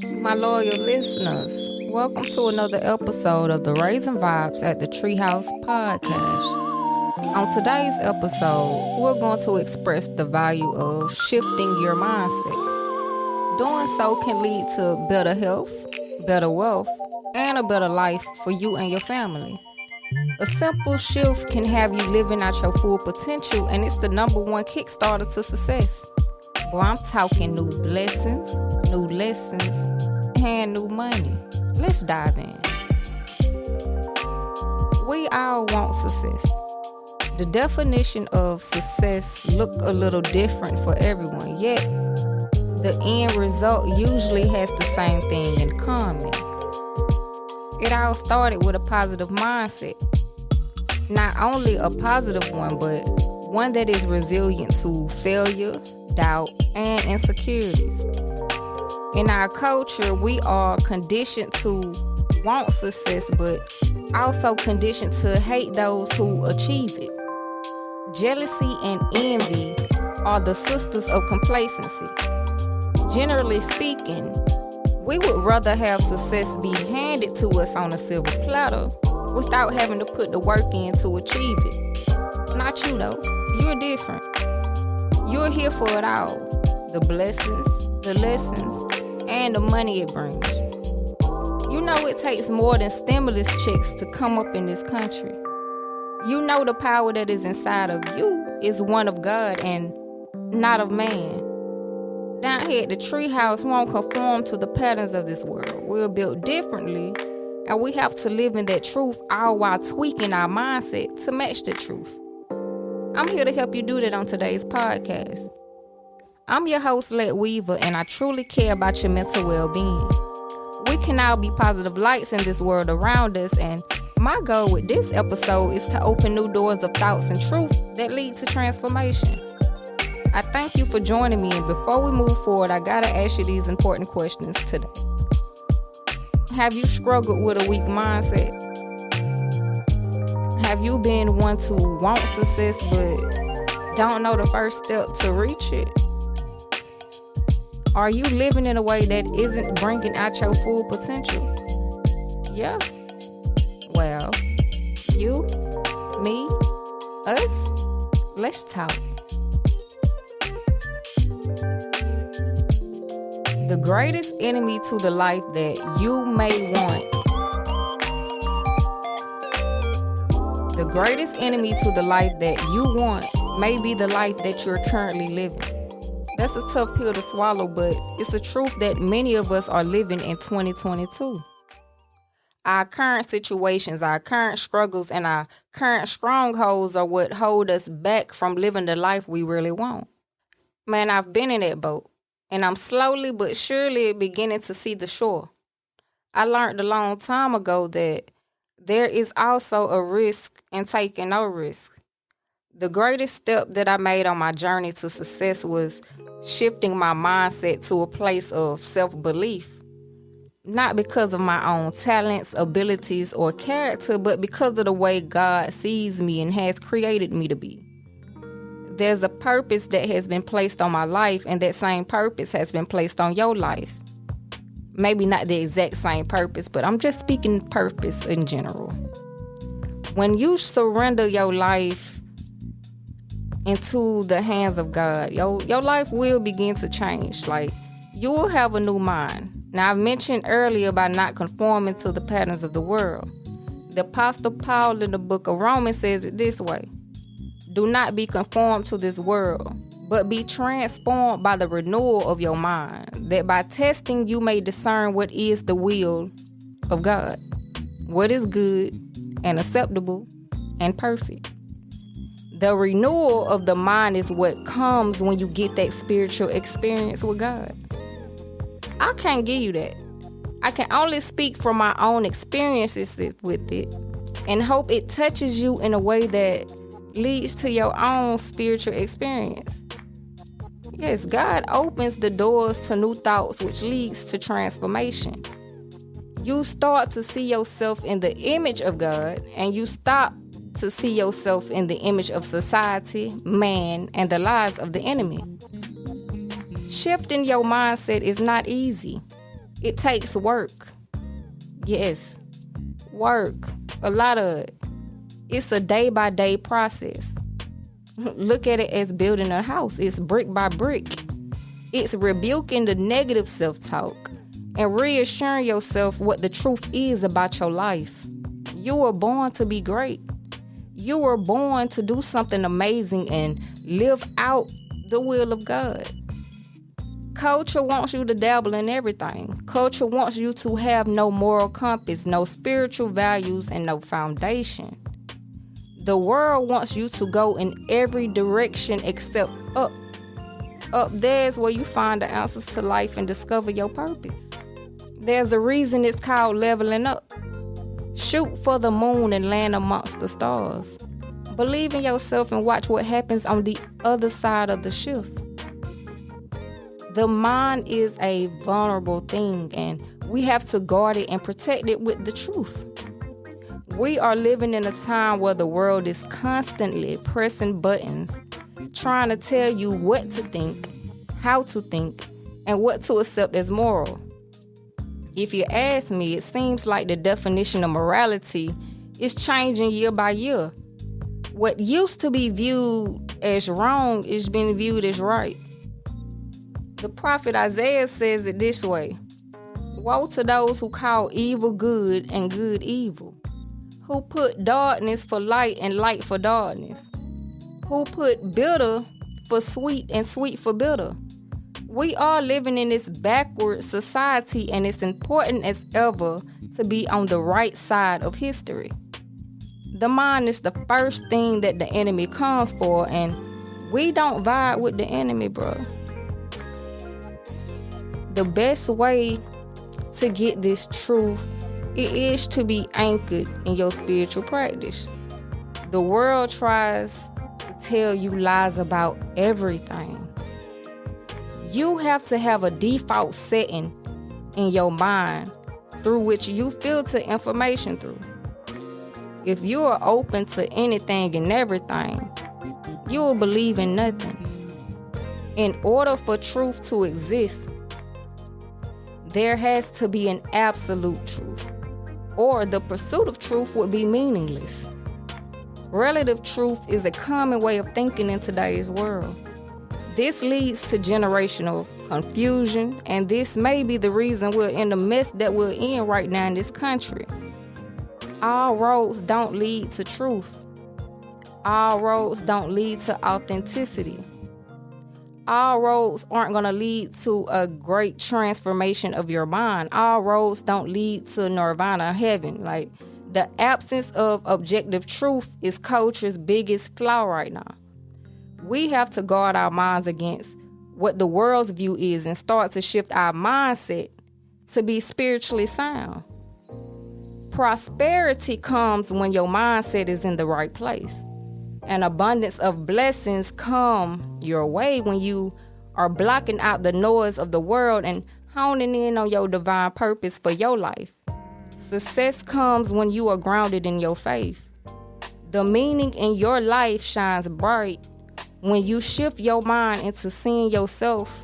My loyal listeners, welcome to another episode of the Raising Vibes at the Treehouse Podcast. On today's episode, we're going to express the value of shifting your mindset. Doing so can lead to better health, better wealth, and a better life for you and your family. A simple shift can have you living at your full potential, and it's the number one kickstarter to success. Boy, I'm talking new blessings, new lessons, and new money. Let's dive in. We all want success. The definition of success look a little different for everyone, yet the end result usually has the same thing in common. It all started with a positive mindset. Not only a positive one, but one that is resilient to failure, doubt, and insecurities. In our culture, we are conditioned to want success, but also conditioned to hate those who achieve it. Jealousy and envy are the sisters of complacency. Generally speaking, we would rather have success be handed to us on a silver platter without having to put the work in to achieve it. Not you though. You're different. You're here for it all. The blessings, the lessons, and the money it brings. You know it takes more than stimulus checks to come up in this country. You know the power that is inside of you is one of God and not of man. Down here at the treehouse won't conform to the patterns of this world. We're built differently, and we have to live in that truth all while tweaking our mindset to match the truth. I'm here to help you do that on today's podcast. I'm your host, Let Weaver, and I truly care about your mental well-being. We can all be positive lights in this world around us, and my goal with this episode is to open new doors of thoughts and truth that lead to transformation. I thank you for joining me, and before we move forward, I gotta ask you these important questions today. Have you struggled with a weak mindset? Have you been one to want success but don't know the first step to reach it? Are you living in a way that isn't bringing out your full potential? Yeah. Well, you, me, us, let's talk. The greatest enemy to the life that you may want. The greatest enemy to the life that you want may be the life that you're currently living. That's a tough pill to swallow, but it's a truth that many of us are living in 2022. Our current situations, our current struggles, and our current strongholds are what hold us back from living the life we really want. Man, I've been in that boat, and I'm slowly but surely beginning to see the shore. I learned a long time ago that there is also a risk in taking no risk. The greatest step that I made on my journey to success was shifting my mindset to a place of self-belief. Not because of my own talents, abilities, or character, but because of the way God sees me and has created me to be. There's a purpose that has been placed on my life, and that same purpose has been placed on your life. Maybe not the exact same purpose, but I'm just speaking purpose in general. When you surrender your life into the hands of God, your life will begin to change. Like, you will have a new mind. Now, I've mentioned earlier about not conforming to the patterns of the world. The Apostle Paul in the book of Romans says it this way: do not be conformed to this world, but be transformed by the renewal of your mind, that by testing you may discern what is the will of God, what is good and acceptable and perfect. The renewal of the mind is what comes when you get that spiritual experience with God. I can't give you that. I can only speak from my own experiences with it and hope it touches you in a way that leads to your own spiritual experience. Yes, God opens the doors to new thoughts, which leads to transformation. You start to see yourself in the image of God, and you stop to see yourself in the image of society, man, and the lies of the enemy. Shifting your mindset is not easy. It takes work. Yes, work. A lot of it. It's a day-by-day process. Look at it as building a house. It's brick by brick. It's rebuking the negative self-talk and reassuring yourself what the truth is about your life. You were born to be great. You were born to do something amazing and live out the will of God. Culture wants you to dabble in everything. Culture wants you to have no moral compass, no spiritual values, and no foundation. The world wants you to go in every direction except up. Up there's where you find the answers to life and discover your purpose. There's a reason it's called leveling up. Shoot for the moon and land amongst the stars. Believe in yourself and watch what happens on the other side of the shift. The mind is a vulnerable thing, and we have to guard it and protect it with the truth. We are living in a time where the world is constantly pressing buttons, trying to tell you what to think, how to think, and what to accept as moral. If you ask me, it seems like the definition of morality is changing year by year. What used to be viewed as wrong is being viewed as right. The prophet Isaiah says it this way: woe to those who call evil good and good evil, who put darkness for light and light for darkness, who put bitter for sweet and sweet for bitter. We are living in this backward society, and it's important as ever to be on the right side of history. The mind is the first thing that the enemy comes for, and we don't vibe with the enemy, bro. The best way to get this truth, it is to be anchored in your spiritual practice. The world tries to tell you lies about everything. You have to have a default setting in your mind through which you filter information through. If you are open to anything and everything, you will believe in nothing. In order for truth to exist, there has to be an absolute truth, or the pursuit of truth would be meaningless. Relative truth is a common way of thinking in today's world. This leads to generational confusion, and this may be the reason we're in the mess that we're in right now in this country. All roads don't lead to truth. All roads don't lead to authenticity. All roads aren't going to lead to a great transformation of your mind. All roads don't lead to nirvana, heaven. Like, the absence of objective truth is culture's biggest flaw right now. We have to guard our minds against what the world's view is and start to shift our mindset to be spiritually sound. Prosperity comes when your mindset is in the right place. An abundance of blessings come your way when you are blocking out the noise of the world and honing in on your divine purpose for your life. Success comes when you are grounded in your faith. The meaning in your life shines bright when you shift your mind into seeing yourself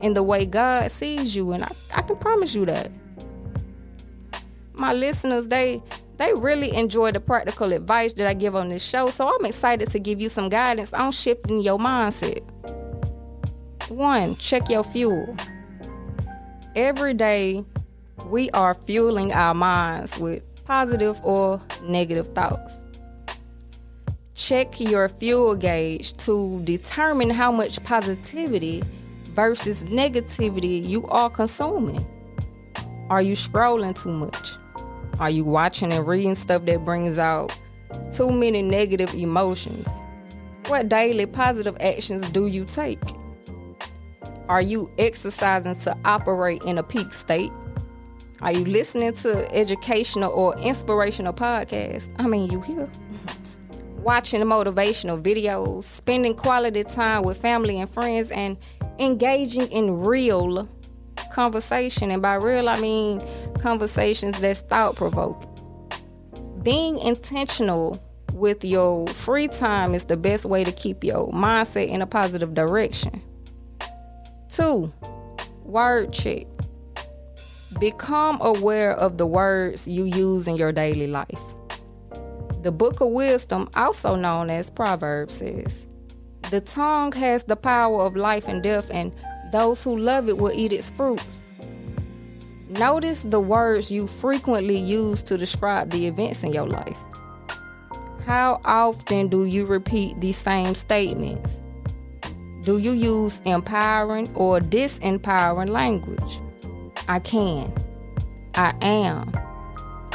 in the way God sees you, and I can promise you that. My listeners, they really enjoy the practical advice that I give on this show, so I'm excited to give you some guidance on shifting your mindset. 1, check your fuel. Every day, we are fueling our minds with positive or negative thoughts. Check your fuel gauge to determine how much positivity versus negativity you are consuming. Are you scrolling too much? Are you watching and reading stuff that brings out too many negative emotions? What daily positive actions do you take? Are you exercising to operate in a peak state? Are you listening to educational or inspirational podcasts? You here. Watching motivational videos, spending quality time with family and friends, and engaging in real conversation. And by real, I mean conversations that's thought-provoking. Being intentional with your free time is the best way to keep your mindset in a positive direction. 2, word check. Become aware of the words you use in your daily life. The Book of Wisdom, also known as Proverbs, says, "The tongue has the power of life and death, and those who love it will eat its fruits." Notice the words you frequently use to describe the events in your life. How often do you repeat these same statements? Do you use empowering or disempowering language? I can, I am,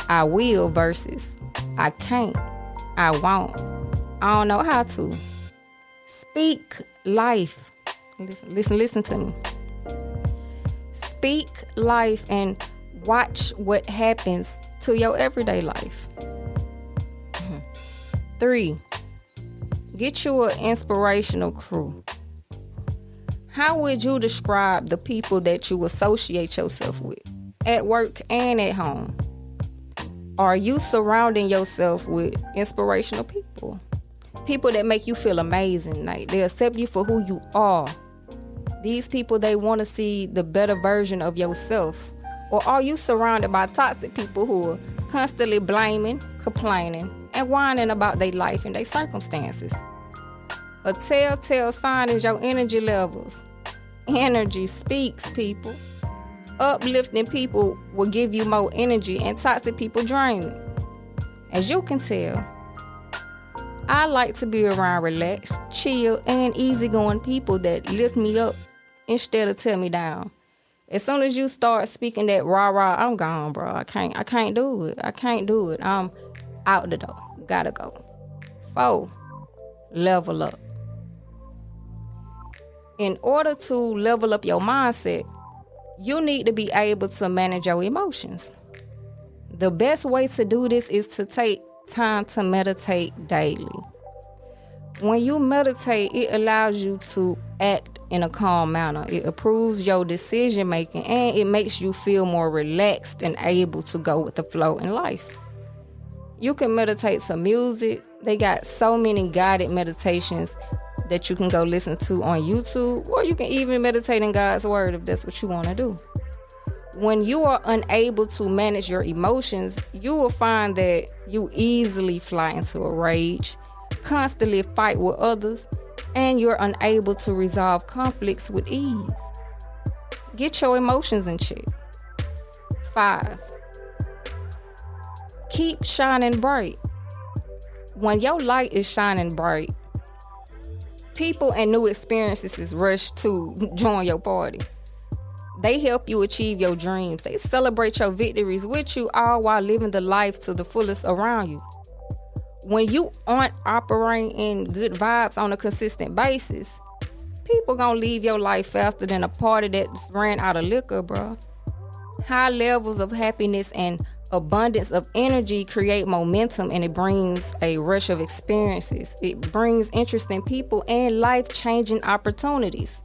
I will versus I can't, I won't, I don't know how to. Speak life. Listen to me. Speak life and watch what happens to your everyday life. 3. Get you an inspirational crew. How would you describe the people that you associate yourself with, at work and at home? Are you surrounding yourself with inspirational people? People that make you feel amazing, like they accept you for who you are. These people, they want to see the better version of yourself. Or are you surrounded by toxic people who are constantly blaming, complaining, and whining about their life and their circumstances? A telltale sign is your energy levels. Energy speaks, people. Uplifting people will give you more energy, and toxic people drain it. As you can tell, I like to be around relaxed, chill, and easygoing people that lift me up instead of tear me down. As soon as you start speaking that rah-rah, I'm gone, bro. I can't do it. I'm out the door. Gotta go. 4, level up. In order to level up your mindset, you need to be able to manage your emotions. The best way to do this is to take time to meditate daily. When you meditate, it allows you to act in a calm manner. It improves your decision making, and it makes you feel more relaxed and able to go with the flow in life. You can meditate to music. They got so many guided meditations that you can go listen to on YouTube, or you can even meditate in God's word if that's what you want to do. When you are unable to manage your emotions, you will find that you easily fly into a rage, constantly fight with others, and you're unable to resolve conflicts with ease. Get your emotions in check. 5, keep shining bright. When your light is shining bright, people and new experiences rush to join your party. They help you achieve your dreams. They celebrate your victories with you, all while living the life to the fullest around you. When you aren't operating in good vibes on a consistent basis, people gonna leave your life faster than a party that's ran out of liquor, bro. High levels of happiness and abundance of energy create momentum, and it brings a rush of experiences. It brings interesting people and life-changing opportunities.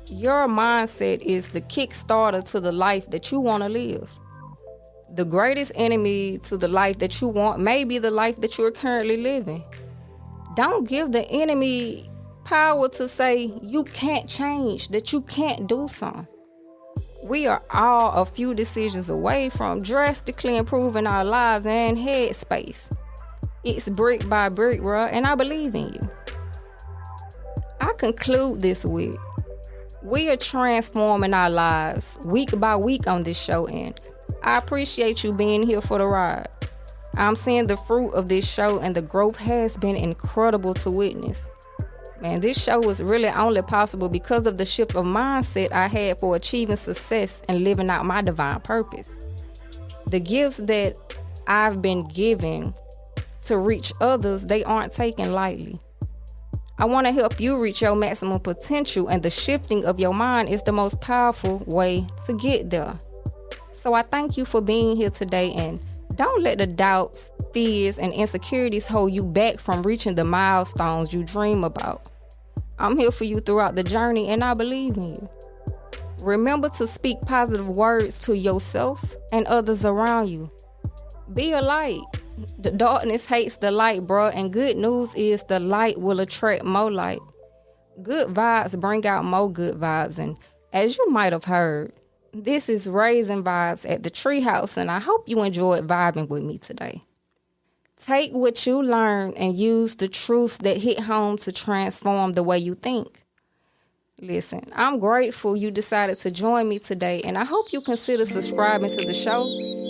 Your mindset is the kickstarter to the life that you want to live. The greatest enemy to the life that you want may be the life that you're currently living. Don't give the enemy power to say you can't change, that you can't do something. We are all a few decisions away from drastically improving our lives and headspace. It's brick by brick, bro, and I believe in you. I conclude this with, we are transforming our lives week by week on this show, and I appreciate you being here for the ride. I'm seeing the fruit of this show, and the growth has been incredible to witness. Man, this show was really only possible because of the shift of mindset I had for achieving success and living out my divine purpose. The gifts that I've been given to reach others, they aren't taken lightly. I want to help you reach your maximum potential, and the shifting of your mind is the most powerful way to get there. So I thank you for being here today, and don't let the doubts, fears, and insecurities hold you back from reaching the milestones you dream about. I'm here for you throughout the journey, and I believe in you. Remember to speak positive words to yourself and others around you. Be a light. The darkness hates the light, bro, and good news is the light will attract more light. Good vibes bring out more good vibes, and as you might have heard, This is Raising Vibes at the Treehouse, and I hope you enjoyed vibing with me today. Take what you learned and use the truths that hit home to transform the way you think. Listen, I'm grateful you decided to join me today, and I hope you consider subscribing to the show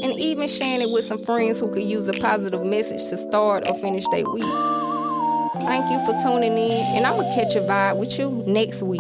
and even sharing it with some friends who could use a positive message to start or finish their week. Thank you for tuning in, and I'm going to catch a vibe with you next week.